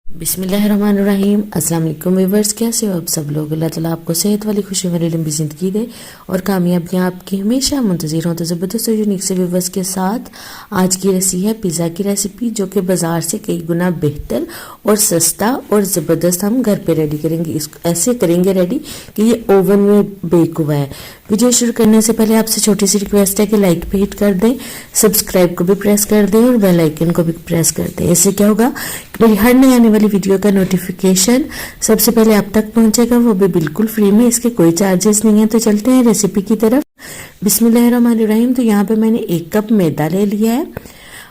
बिस्मिल्लाहिर्रहमानिर्रहीम। अस्सलाम वालेकुम व्यूअर्स, कैसे हो आप सब लोग। अल्लाह ताला आपको सेहत वाली खुशी वाली लंबी ज़िंदगी दे और कामयाबियाँ आपकी हमेशा मुंतज़िर हों। तो ज़बरदस्त और यूनिक से व्यूअर्स के साथ आज की रेसिपी है पिज़्ज़ा की रेसिपी, जो कि बाज़ार से कई गुना बेहतर और सस्ता और ज़बरदस्त हम घर पे रेडी करेंगे। इसको ऐसे करेंगे रेडी कि ये ओवन में बेक हुआ है। वीडियो शुरू करने से पहले आपसे छोटी सी रिक्वेस्ट है कि लाइक पे हिट कर दें, सब्सक्राइब को भी प्रेस कर दें और बेल आइकन को भी प्रेस कर दें। इससे क्या होगा, मेरी हर नई आने वाली वीडियो का नोटिफिकेशन सबसे पहले आप तक पहुंचेगा, वो भी बिल्कुल फ्री में, इसके कोई चार्जेस नहीं है। तो चलते हैं रेसिपी की तरफ। बिस्मिल्लाहिर्रहमानिर्रहीम। तो यहाँ पे मैंने 1 कप मैदा ले लिया है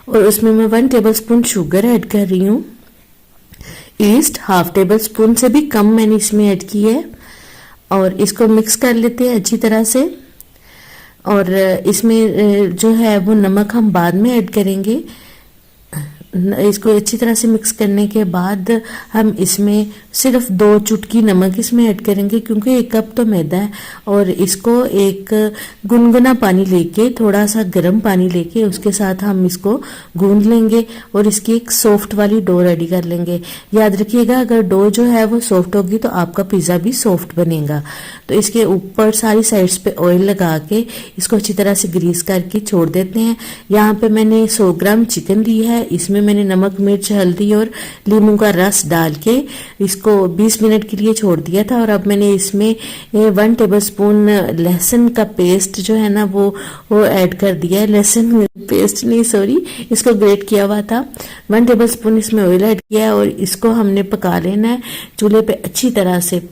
और उसमें मैं 1 टेबलस्पून शुगर ऐड कर रही हूँ। ईस्ट 1/2 टेबलस्पून से भी कम मैंने इसमें ऐड की है और इसको मिक्स कर लेते हैं अच्छी तरह से। और इसमें जो है वो नमक हम बाद में ऐड करेंगे। इसको अच्छी तरह से मिक्स करने के बाद हम इसमें सिर्फ 2 चुटकी नमक इसमें ऐड करेंगे, क्योंकि 1 कप तो मैदा है। और इसको एक गुनगुना पानी लेके, थोड़ा सा गर्म पानी लेके उसके साथ हम इसको गूंद लेंगे और इसकी एक सॉफ्ट वाली डो रेडी कर लेंगे। याद रखिएगा, अगर डो जो है वो सॉफ्ट होगी तो आपका पिज़्ज़ा भी सॉफ्ट बनेगा। तो इसके ऊपर सारी साइड्स पे ऑयल लगा के इसको अच्छी तरह से ग्रीस करके छोड़ देते हैं। यहाँ पे मैंने 100 ग्राम चिकन ली है। इसमें मैंने नमक, मिर्च, हल्दी और लीमू का रस डाल के इसको 20 मिनट के लिए छोड़ दिया था। और अब मैंने इसमें 1 टेबलस्पून लहसुन का पेस्ट जो है ना वो ऐड कर दिया है। लहसुन पेस्ट नहीं, सॉरी, इसको ग्रेट किया हुआ था। 1 टेबलस्पून इसमें ऑयल ऐड किया है और इसको हमने पका लेना है चूल्हे पे अच्छी तरह से।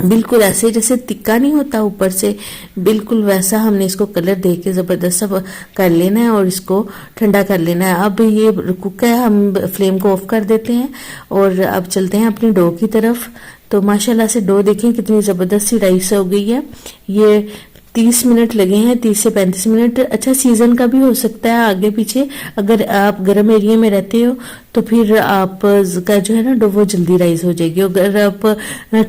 बिल्कुल ऐसे जैसे तिक्का नहीं होता ऊपर से, बिल्कुल वैसा हमने इसको कलर दे के ज़बरदस्त सब कर लेना है और इसको ठंडा कर लेना है। अब ये कुक है, हम फ्लेम को ऑफ कर देते हैं और अब चलते हैं अपनी डो की तरफ। तो माशाल्लाह से डो देखें कितनी ज़बरदस्त सी राइस हो गई है। ये 30 मिनट लगे हैं, 30 से 35 मिनट। अच्छा, सीजन का भी हो सकता है आगे पीछे। अगर आप गर्म एरिया में रहते हो तो फिर आप का जो है ना डो वो जल्दी राइस हो जाएगी। अगर आप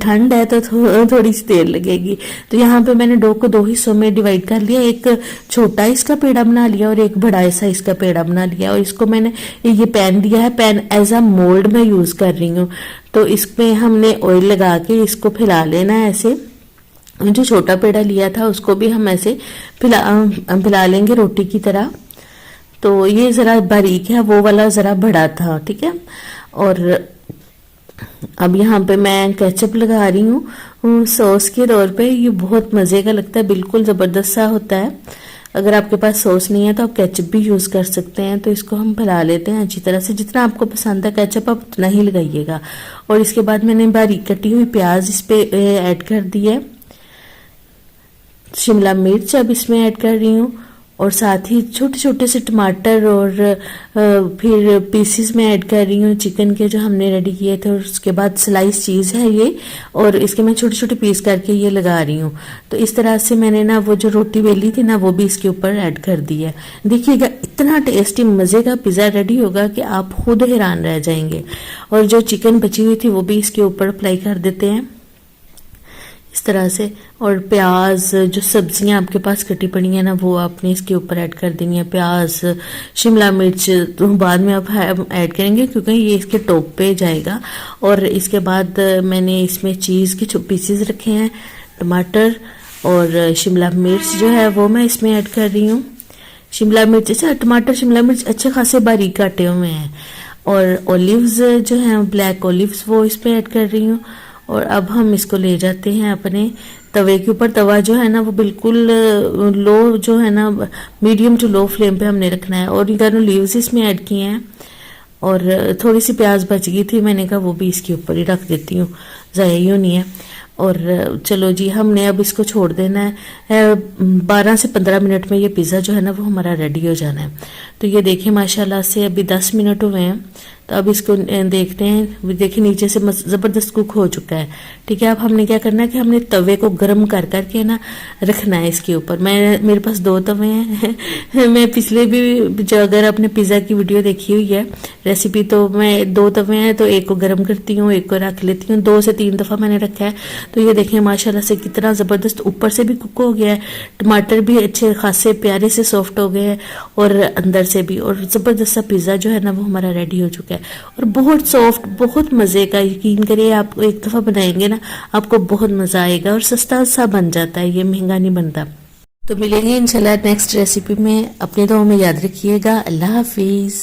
ठंड है तो थोड़ी सी देर लगेगी। तो यहाँ पे मैंने डो को 2 हिस्सों में डिवाइड कर लिया। एक छोटा इसका पेड़ा बना लिया और एक बड़ा ऐसा इसका पेड़ा बना लिया। और इसको मैंने ये पैन दिया है, पैन एज अ मोल्ड में यूज कर रही हूँ। तो इसमें हमने ऑयल लगा के इसको फैला लेना है ऐसे। जो छोटा पेड़ा लिया था उसको भी हम ऐसे फैला लेंगे रोटी की तरह। तो ये जरा बारीक है, वो वाला जरा बड़ा था, ठीक है। और अब यहाँ पे मैं केचप लगा रही हूँ सॉस के तौर पे। ये बहुत मज़े का लगता है, बिल्कुल ज़बरदस्त सा होता है। अगर आपके पास सॉस नहीं है तो आप केचप भी यूज़ कर सकते हैं। तो इसको हम फैला लेते हैं अच्छी तरह से। जितना आपको पसंद है केचप आप उतना ही लगाइएगा। और इसके बाद मैंने बारीक कटी हुई प्याज इस पे ऐड कर दी है। शिमला मिर्च अब इसमें ऐड कर रही हूँ और साथ ही छोटे छोटे से टमाटर और फिर पीसेस में ऐड कर रही हूँ चिकन के जो हमने रेडी किए थे। और उसके बाद स्लाइस चीज़ है ये, और इसके मैं छोटे छोटे पीस करके ये लगा रही हूँ। तो इस तरह से मैंने ना वो जो रोटी बेली थी ना वो भी इसके ऊपर ऐड कर दी है। देखिएगा इतना टेस्टी मज़े का पिज़्ज़ा रेडी होगा कि आप खुद हैरान रह जाएंगे। और जो चिकन बची हुई थी वो भी इसके ऊपर अप्लाई कर देते हैं इस तरह से। और प्याज, जो सब्जियां आपके पास कटी पड़ी हैं ना वो आपने इसके ऊपर ऐड कर देनी है। प्याज, शिमला मिर्च तो बाद में आप ऐड करेंगे क्योंकि ये इसके टॉप पे जाएगा। और इसके बाद मैंने इसमें चीज़ के पीसेस रखे हैं, टमाटर और शिमला मिर्च जो है वो मैं इसमें ऐड कर रही हूँ। शिमला मिर्च, अच्छा टमाटर शिमला मिर्च अच्छे खासे बारीक काटे हुए हैं। और ऑलिव्स जो हैं, ब्लैक ऑलिव्स, वो इस पर ऐड कर रही हूँ। और अब हम इसको ले जाते हैं अपने तवे के ऊपर। तवा जो है ना वो बिल्कुल लो जो है ना, मीडियम टू लो फ्लेम पे हमने रखना है। और ऑरिगेनो लीव्स इसमें ऐड किए हैं और थोड़ी सी प्याज बच गई थी, मैंने कहा वो भी इसके ऊपर ही रख देती हूँ, ज़ाया ही होनी है। और चलो जी, हमने अब इसको छोड़ देना है। 12 से 15 मिनट में ये पिज़्ज़ा जो है ना वो हमारा रेडी हो जाना है। तो ये देखें माशाल्लाह से अभी 10 मिनट हुए हैं। तो अब इसको देखते हैं। देखिए नीचे से ज़बरदस्त कुक हो चुका है, ठीक है। अब हमने क्या करना है कि हमने तवे को गर्म कर करके ना रखना है इसके ऊपर। मेरे पास 2 तवे हैं। मैं पिछले भी जो अगर आपने पिज़्ज़ा की वीडियो देखी हुई है रेसिपी, तो मैं 2 तवे हैं तो एक को गर्म करती हूँ, एक को रख लेती हूँ। 2 से 3 दफ़ा मैंने रखा है। तो ये देखें माशाल्लाह से कितना ज़बरदस्त ऊपर से भी कुक हो गया है, टमाटर भी अच्छे खासे प्यारे से सॉफ्ट हो गए हैं और अंदर से भी, और ज़बरदस्त सा पिज़्ज़ा जो है ना वो हमारा रेडी हो चुका है और बहुत सॉफ्ट, बहुत मज़े का। यकीन करिए आप एक दफ़ा बनाएंगे ना आपको बहुत मज़ा आएगा और सस्ता सा बन जाता है, ये महंगा नहीं बनता। तो मिलेंगे इंशाल्लाह नेक्स्ट रेसिपी में। अपने दुआओं में याद रखिएगा। अल्लाह हाफिज़।